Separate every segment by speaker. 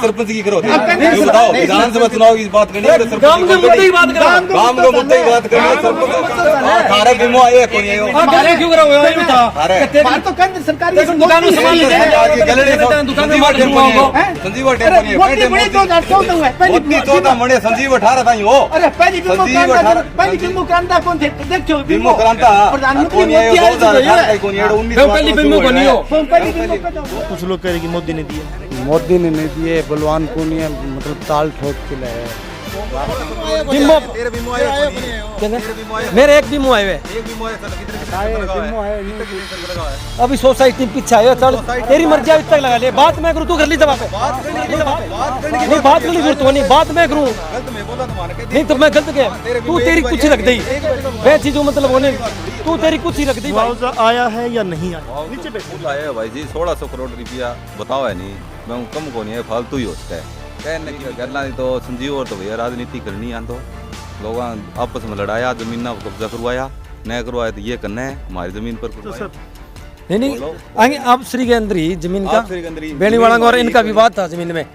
Speaker 1: सरपंच की करो ये बताओ विधानसभा चुनाव की बात करनी है गांव के मुद्दे की बात करो गांव के मुद्दे की बात करनी है सरपंच खारे बीमो आए कोई आए क्यों करो ये बता
Speaker 2: बात तो केंद्र सरकार की
Speaker 1: दुकान में सामान लेते हैं गैलरी दुकान में संजीव टेम्पो
Speaker 2: 2014 है पहली
Speaker 1: 14 मणे संजीव 18 ताई हो
Speaker 2: अरे पहली बीमो क्रांता कौन थे देखो
Speaker 1: बीमो क्रांता
Speaker 2: प्रधानमंत्री मोदी आए
Speaker 1: कोनी 19
Speaker 3: पहली बीमो कोनी हो
Speaker 2: पहली बीमो
Speaker 4: कुछ लोग कह रहे कि मोदी ने दिया,
Speaker 5: मोदी ने नहीं दिए, बलवान को नहीं मतलब ताल ठोक के लाए।
Speaker 3: मेरे एक बीमो आए हुए अभी सोसाइटी पीछे आए चल तेरी मर्जी तक लगा ले बात मैं करूँ तू कर ली जवाब नहीं बात करनी जरूरत नहीं बात मैं करूँ नहीं तो मैं गलत गया तू तेरी कुछ रख दी वह चीजों मतलब होने तू तेरी कुछ ही रख दी
Speaker 4: मुआवजा आया है या नहीं आया?
Speaker 1: नीचे बैठ आया है भाई जी 1600 करोड़ रुपया बताओ है नहीं मैं कम को नहीं है फालतू ही होता है कहने की गलना तो संजीव और तो भैया राजनीति करनी है तो लोग आपस में लड़ाया जमीन ना कब्जा करवाया न करवाया तो ये करना है हमारी जमीन पर
Speaker 3: नहीं अब श्री के अंदर ही जमीन का बेणी वाला और इनका विवाद था जमीन में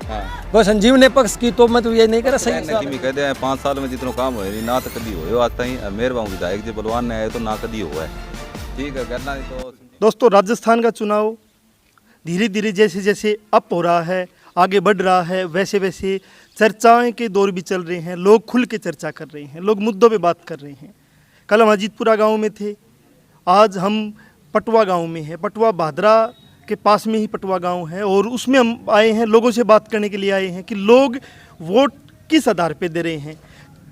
Speaker 3: वो संजीव ने पक्ष की तो मैं तो ये नहीं करा सही
Speaker 1: कहते हैं 5 साल में जितना काम हुए ना तो कभी हो आज तक मेहरबान विधायक जी बलवान ने आए तो ना कभी हुआ है ठीक है करना तो।
Speaker 4: दोस्तों राजस्थान का चुनाव धीरे धीरे जैसे जैसे अप हो रहा है आगे बढ़ रहा है वैसे वैसे चर्चाएं के दौर भी चल रहे हैं, लोग खुल के चर्चा कर रहे हैं, लोग मुद्दों पे बात कर रहे हैं। कल हम अजीतपुरा गांव में थे, आज हम पटवा गांव में है। पटवा भादरा के पास में ही पटवा गांव है और उसमें हम आए हैं, लोगों से बात करने के लिए आए हैं कि लोग वोट किस आधार पे दे रहे हैं।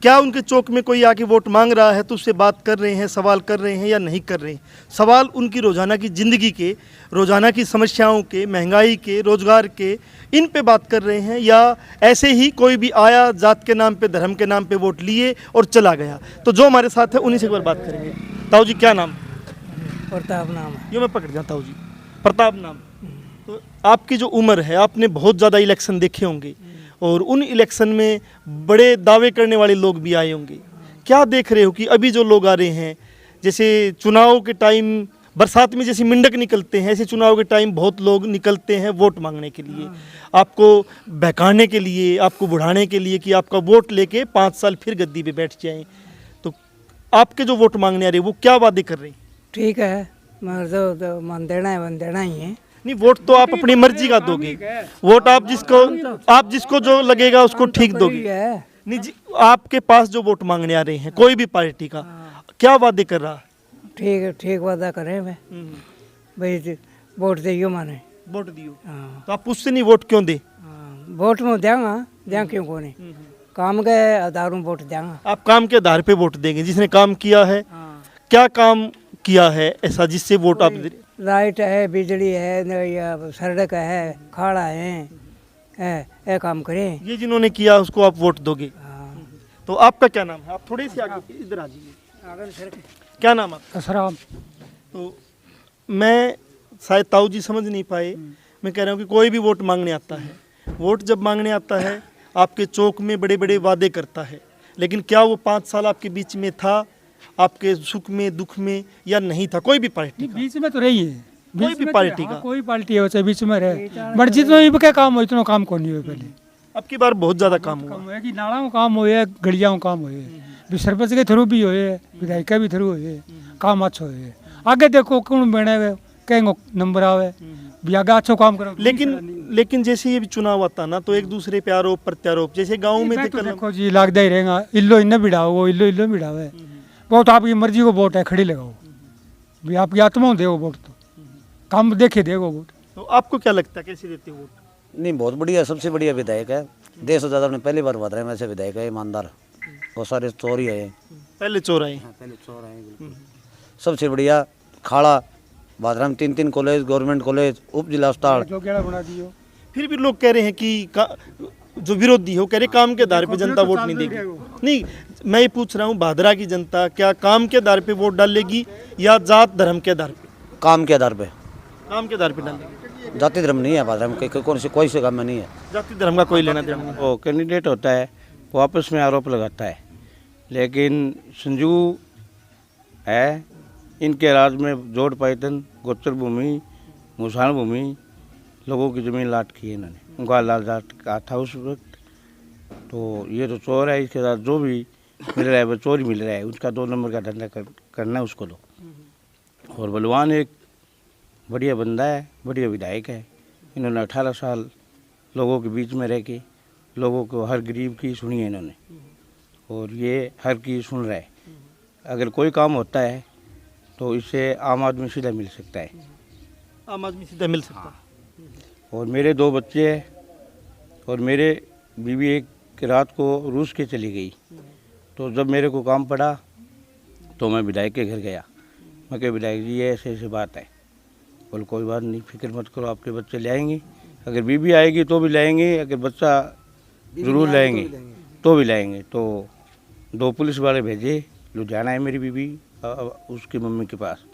Speaker 4: क्या उनके चौक में कोई आके वोट मांग रहा है तो उससे बात कर रहे हैं, सवाल कर रहे हैं या नहीं कर रहे हैं। सवाल उनकी रोज़ाना की ज़िंदगी के, रोज़ाना की समस्याओं के, महंगाई के, रोज़गार के, इन पे बात कर रहे हैं या ऐसे ही कोई भी आया जात के नाम पे, धर्म के नाम पे वोट लिए और चला गया। तो जो हमारे साथ है उन्हीं से एक बार बात करेंगे। ताऊ जी क्या नाम?
Speaker 6: प्रताप नाम है।
Speaker 4: यो मैं पकड़ गया ताऊ जी, प्रताप नाम। तो आपकी जो उम्र है, आपने बहुत ज़्यादा इलेक्शन देखे होंगे और उन इलेक्शन में बड़े दावे करने वाले लोग भी आए होंगे। क्या देख रहे हो कि अभी जो लोग आ रहे हैं, जैसे चुनाव के टाइम बरसात में जैसे मिंडक निकलते हैं, ऐसे चुनाव के टाइम बहुत लोग निकलते हैं वोट मांगने के लिए, आपको बहकाने के लिए, आपको बुढ़ाने के लिए कि आपका वोट लेके 5 साल फिर गद्दी पे बैठ जाएं। तो आपके जो वोट मांगने आ रहे हैं वो क्या वादे कर रहे हैं?
Speaker 6: ठीक है, मर तो मन देना ही है।
Speaker 4: नहीं, वोट तो आप अपनी मर्जी का दोगे, वोट आप जिसको जो लगेगा उसको ठीक दोगे। नहीं जी, आपके पास जो वोट मांगने आ रहे हैं कोई भी पार्टी का, क्या वादे कर रहा?
Speaker 6: ठीक है, ठीक वादा करे भाई, वोट दियो माने,
Speaker 4: वोट दियो। तो आप उससे नहीं वोट क्यों दे?
Speaker 6: वोट में देंगा क्यों को नहीं, काम के आधार में वोट देंगा।
Speaker 4: आप काम के आधार पे वोट देंगे, जिसने काम किया है। क्या काम किया है ऐसा जिससे वोट आप?
Speaker 6: लाइट है, बिजली है, या सड़क है, खाड़ा है काम करें।
Speaker 4: ये जिन्होंने किया उसको आप वोट दोगे। तो आपका क्या नाम है? आप थोड़े से आगे इधर आ जाइए। क्या नाम आपका?
Speaker 6: असराम।
Speaker 4: तो मैं शायद ताऊ जी समझ नहीं पाए, मैं कह रहा हूँ कि कोई भी वोट मांगने आता है, वोट जब मांगने आता है आपके चौक में बड़े बड़े वादे करता है, लेकिन क्या वो 5 साल आपके बीच में था, आपके सुख में दुख में, या नहीं था? कोई भी पार्टी का
Speaker 7: बीच में तो रही है,
Speaker 4: कोई भी पार्टी का,
Speaker 7: कोई पार्टी है बीच में रहे, बट जितना क्या काम हो इतना काम कौन नहीं हुए। पहले
Speaker 4: अब की बार बहुत ज्यादा काम हुआ
Speaker 7: कि नाला काम हुए, गड़िया काम हुए, सरपंच के थ्रू भी हुए, विधायक भी थ्रू हुए, काम अच्छा हुए। आगे देखो कौन बने हुए कहेंगे नंबर आवे भी आगे अच्छा काम करो।
Speaker 4: लेकिन जैसे ये भी चुनाव आता ना तो एक दूसरे पे आरोप प्रत्यारोप, जैसे गाँव में
Speaker 7: देखो जी लगता ही रहेगा, इल्लो इन्हें भिड़ाओ, इल्लो भिड़ावे, वोट आपकी मर्जी को वोट है, खड़ी लगाओ भी, आपकी आत्मा देगा वोट, तो काम देखे देगा वोट।
Speaker 4: तो आपको क्या लगता है कैसे देते हो वोट?
Speaker 5: नहीं, बहुत बढ़िया, सबसे बढ़िया विधायक है देश से ज़्यादा। पहली बार बता रहे हैं वैसे विधायक है, ईमानदार, बहुत सारे चोर ही है,
Speaker 4: पहले चोर आए।
Speaker 5: पहले चोर आए। सबसे बढ़िया खाड़ा भादरा में 3 कॉलेज, गवर्नमेंट कॉलेज, उप जिला अस्पताल
Speaker 7: बना दियो।
Speaker 4: फिर भी लोग कह रहे हैं कि जो विरोधी हो कह रहे काम के आधार पे जनता वोट नहीं देगी। नहीं, मैं ये पूछ रहा हूँ भादरा की जनता क्या काम के आधार पे वोट डालेगी या जात धर्म के आधार पे?
Speaker 5: काम के आधार पे,
Speaker 4: काम के आधार पे डालेगी।
Speaker 5: जाति धर्म नहीं है भादरा में, कोई से काम में नहीं है।
Speaker 4: जाति धर्म का कोई लेना देना नहीं।
Speaker 8: वो कैंडिडेट होता है वो आपस में आरोप लगाता है, लेकिन संजू है इनके राज में जोड़ पाइतन, गोचर भूमि, मुसान भूमि, लोगों की ज़मीन लाट की है इन्होंने। उनका लाल जाट का था उस वक्त। तो ये तो चोर है, इसके साथ जो भी मिल रहा है वो चोर ही मिल रहा है, उसका 2 नंबर का धंधा करना है उसको। और बलवान एक बढ़िया बंदा है, बढ़िया विधायक है। इन्होंने 18 साल लोगों के बीच में रह के लोगों को, हर गरीब की सुनी है इन्होंने, और ये हर की सुन रहा है। अगर कोई काम होता है तो इससे आम आदमी सीधा मिल सकता है।
Speaker 4: आम आदमी सीधा मिल सकता है।
Speaker 8: और मेरे 2 बच्चे हैं, और मेरे बीवी एक रात को रूस के चली गई। तो जब मेरे को काम पड़ा तो मैं विधायक के घर गया। मैं कहा विधायक जी ये ऐसे ऐसे बात है। बोल कोई बात नहीं, फिक्र मत करो, आपके बच्चे ले आएंगे। अगर बीवी आएगी तो भी लाएंगे, अगर बच्चा ज़रूर लाएंगे तो भी लाएंगे। तो 2 पुलिस वाले भेजे, लुधियाना है मेरी बीवी उसकी मम्मी के पास।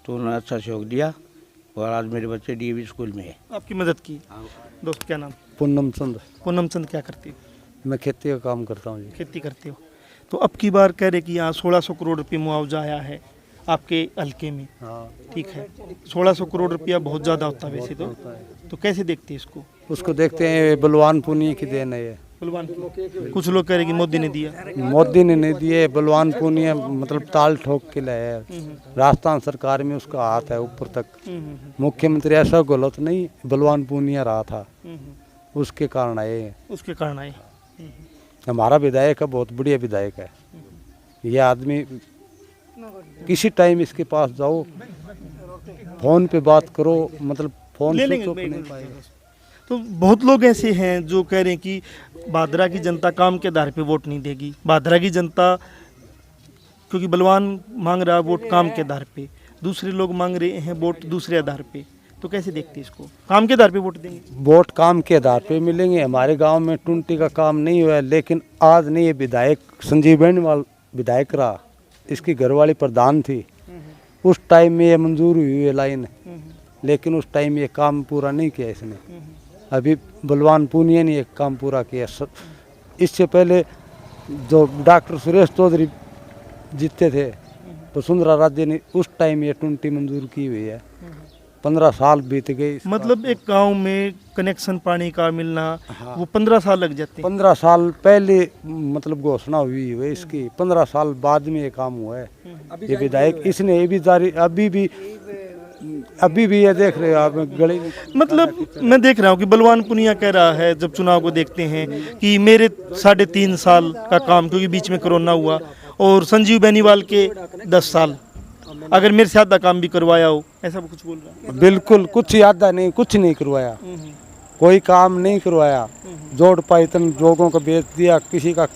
Speaker 8: तो उन्होंने अच्छा सहयोग दिया, और आज मेरे बच्चे DAV स्कूल में है।
Speaker 4: आपकी मदद की। दोस्त क्या नाम?
Speaker 5: पूनम चंद।
Speaker 4: पूनम चंद, क्या करती हो?
Speaker 5: मैं खेती का काम करता हूँ जी।
Speaker 4: खेती करते हो। तो अब की बार कह रहे कि यहाँ 1600 करोड़ रुपये मुआवजा आया है आपके हल्के में।
Speaker 5: हाँ,
Speaker 4: ठीक है, 1600 करोड़ रुपया बहुत ज़्यादा होता है वैसे तो कैसे देखते हैं इसको?
Speaker 5: उसको देखते हैं बलवान पुनिया की देन है ये।
Speaker 4: बलवान, कुछ लोग कह रहे कि मोदी ने दिया।
Speaker 5: मोदी ने नहीं दिए, बलवान पुनिया मतलब ताल ठोक के लाया है। राजस्थान सरकार में उसका हाथ है ऊपर तक। मुख्यमंत्री ऐसा गलत नहीं, बलवान पुनिया रहा था, उसके कारण आए हैं।
Speaker 4: उसके कारण आए।
Speaker 5: हमारा विधायक है, बहुत बढ़िया विधायक है ये आदमी। किसी टाइम इसके पास जाओ, फोन पे बात करो, मतलब फोन
Speaker 4: ले
Speaker 5: से
Speaker 4: लेंगे,
Speaker 5: तो
Speaker 4: ले
Speaker 5: नहीं
Speaker 4: लेंगे।
Speaker 5: पाएगा।
Speaker 4: तो बहुत लोग ऐसे हैं जो कह रहे हैं कि भादरा की जनता काम के आधार पे वोट नहीं देगी। भादरा की जनता, क्योंकि बलवान मांग रहा है वोट काम के आधार पे, दूसरे लोग मांग रहे हैं वोट दूसरे आधार पे। तो कैसे देखते हैं इसको? काम के आधार पे वोट देंगे?
Speaker 5: वोट काम के आधार पे मिलेंगे। हमारे गांव में टुंटी का काम नहीं हुआ है, लेकिन आज नहीं, ये विधायक संजीव बेनीवाल विधायक रहा, इसकी घरवाली प्रधान थी। उस टाइम में ये मंजूर हुई है लाइन, लेकिन उस टाइम ये काम पूरा नहीं किया इसने। अभी बलवान पुनिया ने एक काम पूरा किया। इससे पहले जो डॉक्टर सुरेश चौधरी जीतते थे, वसुंधरा राजे ने उस टाइम ये टुंटी मंजूर की हुई है। 15 साल बीत गए।
Speaker 4: मतलब एक गांव में कनेक्शन पानी का मिलना, वो 15 साल लग जाते हैं।
Speaker 5: 15 साल पहले मतलब घोषणा हुई है इसकी, 15 साल बाद में ये काम हुआ है। ये विधायक इसने ये भी जारी, अभी भी ये देख रहे हो आप गली।
Speaker 4: मतलब मैं देख रहा हूँ कि बलवान पुनिया कह रहा है, जब चुनाव को देखते हैं, कि मेरे 3.5 साल का काम, क्योंकि बीच में कोरोना हुआ, और संजीव बेनीवाल के 10 साल, अगर मेरे से आधा काम भी करवाया हो, ऐसा कुछ बोल रहा है।
Speaker 5: बिल्कुल कुछ याद नहीं, कुछ नहीं करवाया, कोई काम नहीं करवाया। जोड़ पाइतन लोगों को बेच दिया, किसी का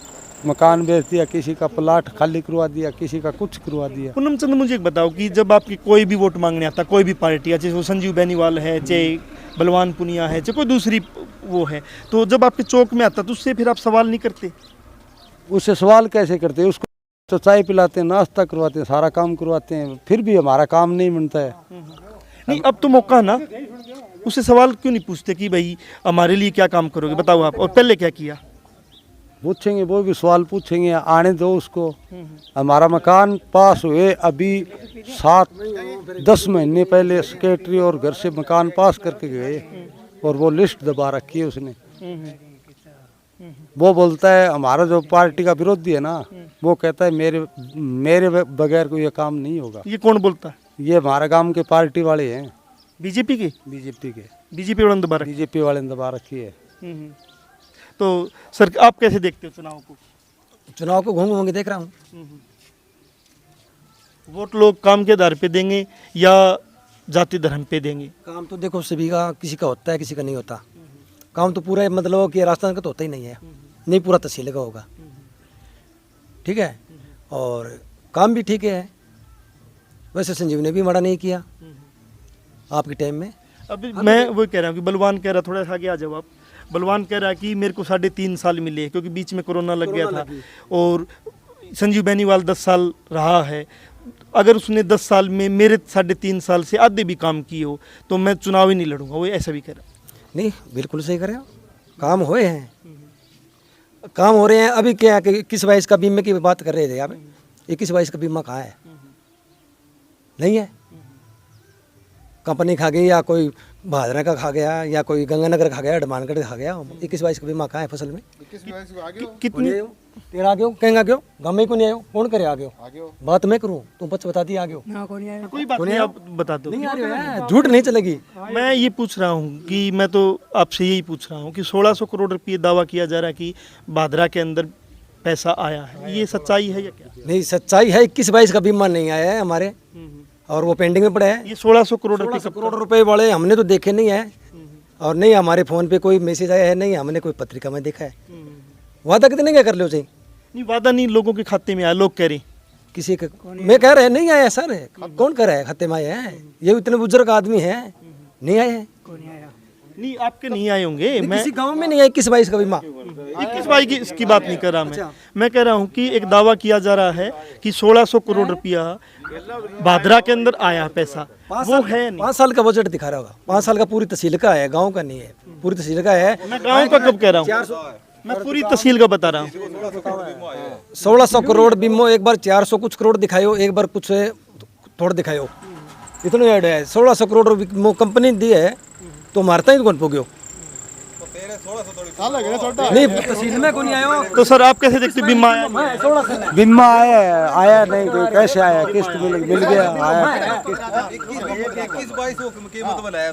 Speaker 5: मकान बेच दिया, किसी का प्लाट खाली करवा दिया, किसी का कुछ करवा दिया।
Speaker 4: पूनम चंद, मुझे एक बताओ कि जब आपकी कोई भी वोट मांगने आता, कोई भी पार्टी, चाहे वो संजीव बेनीवाल है, चाहे बलवान पुनिया है, चाहे कोई दूसरी वो है, तो जब आपके चौक में आता तो उससे फिर आप सवाल नहीं करते?
Speaker 5: उससे सवाल कैसे करते? उसको तो चाय पिलाते हैं, नाश्ता करवाते हैं, सारा काम करवाते हैं, फिर भी हमारा काम नहीं बनता है।
Speaker 4: नहीं, अब तो मौका है ना, उससे सवाल क्यों नहीं पूछते कि भाई हमारे लिए क्या काम करोगे, बताओ आप, और पहले क्या किया?
Speaker 5: पूछेंगे, वो भी सवाल पूछेंगे, आने दो उसको। हमारा मकान पास हुए अभी 7-10 महीने पहले सेक्रेटरी और घर से मकान पास करके गए, और वो लिस्ट दबा रखी है उसने। वो बोलता है, हमारा जो पार्टी का विरोधी है ना, वो कहता है मेरे बगैर कोई ये काम नहीं होगा।
Speaker 4: ये कौन बोलता है?
Speaker 5: ये हमारे गांव के पार्टी वाले हैं,
Speaker 4: बीजेपी के? बीजेपी वाले दबा रखे?
Speaker 5: बीजेपी वाले ने दबा रखी है।
Speaker 4: तो सर, आप कैसे देखते हो चुनाव को?
Speaker 3: चुनाव को घूम के देख रहा हूँ।
Speaker 4: वोट लोग काम के आधार पे देंगे या जाति धर्म पे देंगे?
Speaker 3: काम तो देखो सभी का, किसी का होता है, किसी का नहीं होता। काम तो पूरा मतलब कि राजस्थान का तो होता ही नहीं है, नहीं पूरा तहसील का होगा। ठीक है, और काम भी ठीक है। वैसे संजीव ने भी माड़ा नहीं किया आपके टाइम में।
Speaker 4: अभी मैं वो कह रहा हूँ कि बलवान कह रहा, थोड़ा सा आगे आ जाओ आप। बलवान कह रहा कि मेरे को 3.5 साल मिले, क्योंकि बीच में कोरोना लग गया था, और संजीव बेनीवाल 10 साल रहा है। अगर उसने 10 साल में मेरे 3.5 साल से आधे भी काम किए हो तो मैं चुनाव ही नहीं लड़ूंगा, वो ऐसा भी कह रहा।
Speaker 3: नहीं, बिल्कुल सही कर रहे हो, काम हुए हैं, काम हो रहे हैं। अभी क्या कि 21-22 का बीमे की बात कर रहे थे आप, 21-22 का बीमा कहाँ है? नहीं है। कंपनी खा गई या कोई भादरा का खा गया या कोई गंगानगर खा गया, हनुमानगढ़ खा गया। 21-22 का बीमा कहाँ है फसल में?
Speaker 4: कितनी
Speaker 3: तेरा आगे हो, कहेंगे आगे हो, गाँव में को नहीं आयो, कौन करे आगे हो? बात मैं करूँ, तुम बच बता दिया आगे हो,
Speaker 4: कोई बात नहीं, आप बता दो।
Speaker 3: नहीं आ रहे हो यार, झूठ नहीं चलेगी।
Speaker 4: मैं ये पूछ रहा हूँ कि मैं तो आपसे यही पूछ रहा हूँ कि 1600 करोड़ रुपये दावा किया जा रहा है कि भादरा के अंदर पैसा आया है, ये सच्चाई है या क्या?
Speaker 3: नहीं, सच्चाई है, 21-22 का बीमा नहीं आया है हमारे, और वो पेंडिंग में पड़ा है।
Speaker 4: ये 1600 करोड़ रुपये
Speaker 3: 1600 करोड़ रुपए वाले हमने तो देखे नहीं है, और नहीं हमारे फोन पे कोई मैसेज आया है, नहीं हमने कोई पत्रिका में देखा है। वादा कितने क्या कर लो चाहिए?
Speaker 4: नहीं, वादा नहीं, लोगों के खाते में आया, लोग कह रहे हैं।
Speaker 3: किसी का मैं कह रहा है नहीं आया सर, कौन कह रहा है खाते में आया है? ये इतने बुजुर्ग आदमी है, नहीं आए हैं।
Speaker 4: नहीं, आपके नहीं आए होंगे, मैं
Speaker 3: किसी गांव में नहीं है 21-22 का बीमा।
Speaker 4: 21-22 की इसकी बात नहीं कर रहा मैं कह रहा हूँ कि एक दावा किया जा रहा है कि 1600 करोड़ रुपया भादरा के अंदर आया पैसा, वो है नहीं।
Speaker 3: 5 साल का बजट दिखा रहा होगा, 5 साल का पूरी तहसील का है, गाँव का नहीं है, पूरी तहसील का है।
Speaker 4: मैं गाँव का कब कह रहा हूँ, मैं पूरी तहसील का बता रहा हूँ।
Speaker 3: 1600 करोड़ बीमो, एक बार 400 कुछ करोड़ दिखायो, एक बार कुछ थोड़ा दिखायो, इतना ऐड है। 1600 करोड़ बीमो कंपनी दी है तो मारता ही कौन पोग्यो? नहीं, तहसील में कौन आयो?
Speaker 4: तो सर आप कैसे देखते बीमा आया?
Speaker 5: बीमा आया नहीं, कोई कैसे आया, किस्त मिल गया, आया।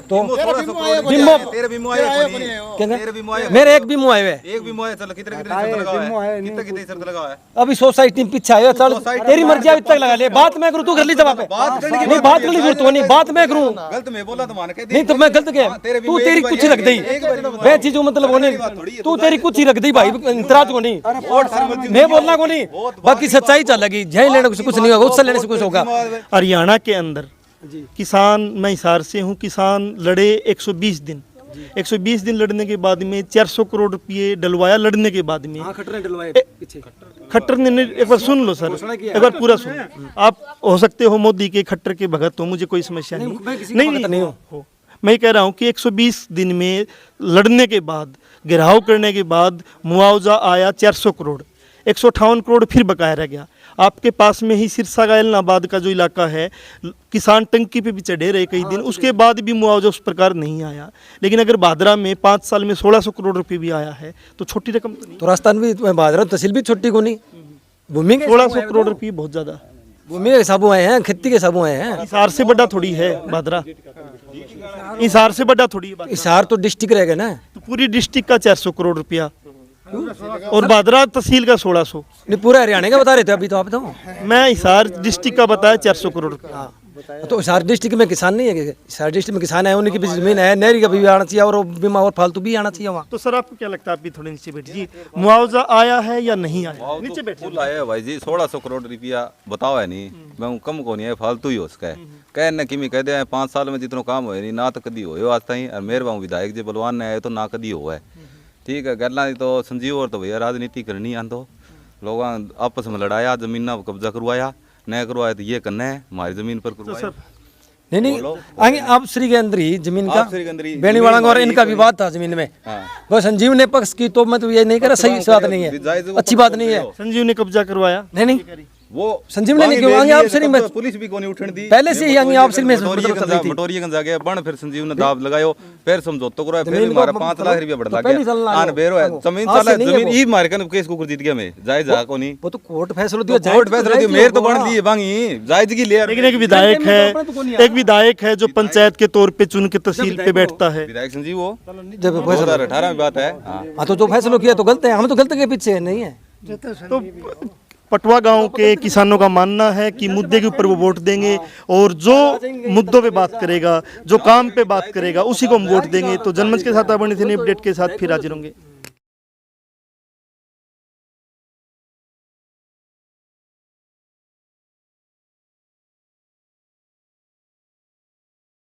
Speaker 3: तो मेरे एक बीमो आए हुए, अभी सोसाइटी में पीछे आयो, चल तेरी मर्जी, अभी तक लगा ले, बात मैं करूँ, तू कर ली जवाब। नहीं, बात करने की जरूरत नहीं, बात मैं करूँ।
Speaker 1: गलत मैं बोला तो मान के
Speaker 3: नहीं तो मैं गलत क्या? तू तेरी कुछ ही रख दी, मैं चीजों मतलब होने, तू तेरी कुछ ही रख दी भाई, इंतराज को नहीं, मैं बोलना को नहीं, बाकी सच्चाई चलेगी। झेल लेने से कुछ नहीं होगा, उससे लेने से कुछ होगा।
Speaker 4: हरियाणा के अंदर किसान, मैं हिसार से हूँ, किसान लड़े 120 दिन, 120 दिन लड़ने के बाद में 400 करोड़ रुपये डलवाया, लड़ने के बाद में खट्टर ने, एक बार सुन लो सर, एक बार पूरा सुन। आप हो सकते हो मोदी के खट्टर के भगत हो, मुझे कोई समस्या नहीं हो। मैं कह रहा हूँ कि 120 दिन में लड़ने के बाद, घेराव करने के बाद मुआवजा आया 400 करोड़, 158 करोड़ फिर बकाया रह गया। आपके पास में ही सिरसा का एलनाबाद का जो इलाका है, किसान टंकी पे भी चढ़े रहे कई दिन, उसके बाद भी मुआवजा उस प्रकार नहीं आया। लेकिन अगर भादरा में 5 साल में 1600 करोड़ रुपये भी आया है तो छोटी रकम तो नहीं।
Speaker 3: तो राजस्थान भी, भादरा तहसील भी छोटी को नहीं, भूमि के
Speaker 4: 1600 करोड़ रुपये बहुत ज्यादा,
Speaker 3: भूमि के हिसाबों आए हैं, खेती के हिसाबों आए हैं।
Speaker 4: हिसार से बड़ा थोड़ी है भादरा, हिसार से बड़ा थोड़ी है।
Speaker 3: हिसार तो डिस्ट्रिक्ट रहेगा ना,
Speaker 4: तो पूरी डिस्ट्रिक्ट का 400 करोड़ रुपया और भादरा तहसील का 1600।
Speaker 3: नहीं, पूरा हरियाणा का बता रहे थे अभी तो आप तो।
Speaker 4: मैं हिसार डिस्ट्रिक्ट का बताया 400 करोड़ रुपया।
Speaker 3: तो हिसार डिस्ट्रिक्ट में किसान नहीं है, हिसार डिस्ट्रिक्ट में किसान है, उनकी भी जमीन है, नहरी का भी आना चाहिए, और बीमा और फालतू भी आना चाहिए वहाँ।
Speaker 4: तो सर आपको क्या लगता है, आप भी थोड़े नीचे बैठिए, मुआवजा आया है या नहीं आया? नीचे बैठिए।
Speaker 1: फुल आया है भाई जी, 1600 करोड़ रुपया बताओ है नहीं, मैं कम को नहीं है, फालतू ही हो उसका कहने कि मैं कह दे 5 साल में जितना काम होए नहीं, ना तो कदी हो आज ताई, और मेरे वहाँ विधायक जी बलवान ने आए तो ना कदी हो है। ठीक है, गल्ला तो संजीव और तो भैया राजनीति करनी आंदो, लोग आपस में लड़ाया, जमीन पर कब्जा करवाया, न करवाया तो ये करना है हमारी जमीन पर करवाया।
Speaker 3: नहीं आगे आप श्री के अंदर ही जमीन का बेनीवाला और इनका विवाद था जमीन में, वो संजीव ने पक्ष की, तो मैं तो ये नहीं कह रहा, सही बात नहीं है, अच्छी बात नहीं है।
Speaker 4: संजीव ने कब्जा करवाया?
Speaker 3: नहीं
Speaker 1: वो
Speaker 3: संजीव ने नहीं किया, आप श्री में
Speaker 1: पुलिस भी कोनी उठन दी,
Speaker 3: पहले से ही आप श्री में
Speaker 1: मटोरियगंज आ गया बन, फिर संजीव ने दाव लगायो, फिर समझौता करो, फिर हमारा 5 लाख रुपया बढ़ गया, आन बेरो है जमीन साला, जमीन ई मार के केस को जीत गया मैं, जायज है कोनी,
Speaker 3: वो तो कोर्ट फैसला दिया,
Speaker 1: कोर्ट फैसला दिया, मेरे तो बन दी बांगी जायज की ले।
Speaker 4: लेकिन एक विधायक है जो पंचायत के तौर पे चुन के तहसील पे बैठता है,
Speaker 1: विधायक संजीव वो
Speaker 3: जब
Speaker 1: 2018 में बात है।
Speaker 3: हाँ तो जो फैसला किया तो गलत है, हम तो गलत के पीछे नहीं है।
Speaker 4: तो पटवा गांव के किसानों का मानना है कि मुद्दे के ऊपर वो वोट देंगे, और जो मुद्दों पे बात करेगा, जो काम पे बात करेगा, उसी को हम वोट देंगे। तो जनमंच के साथ आप बने थे अपडेट के साथ फिर हाजिर होंगे।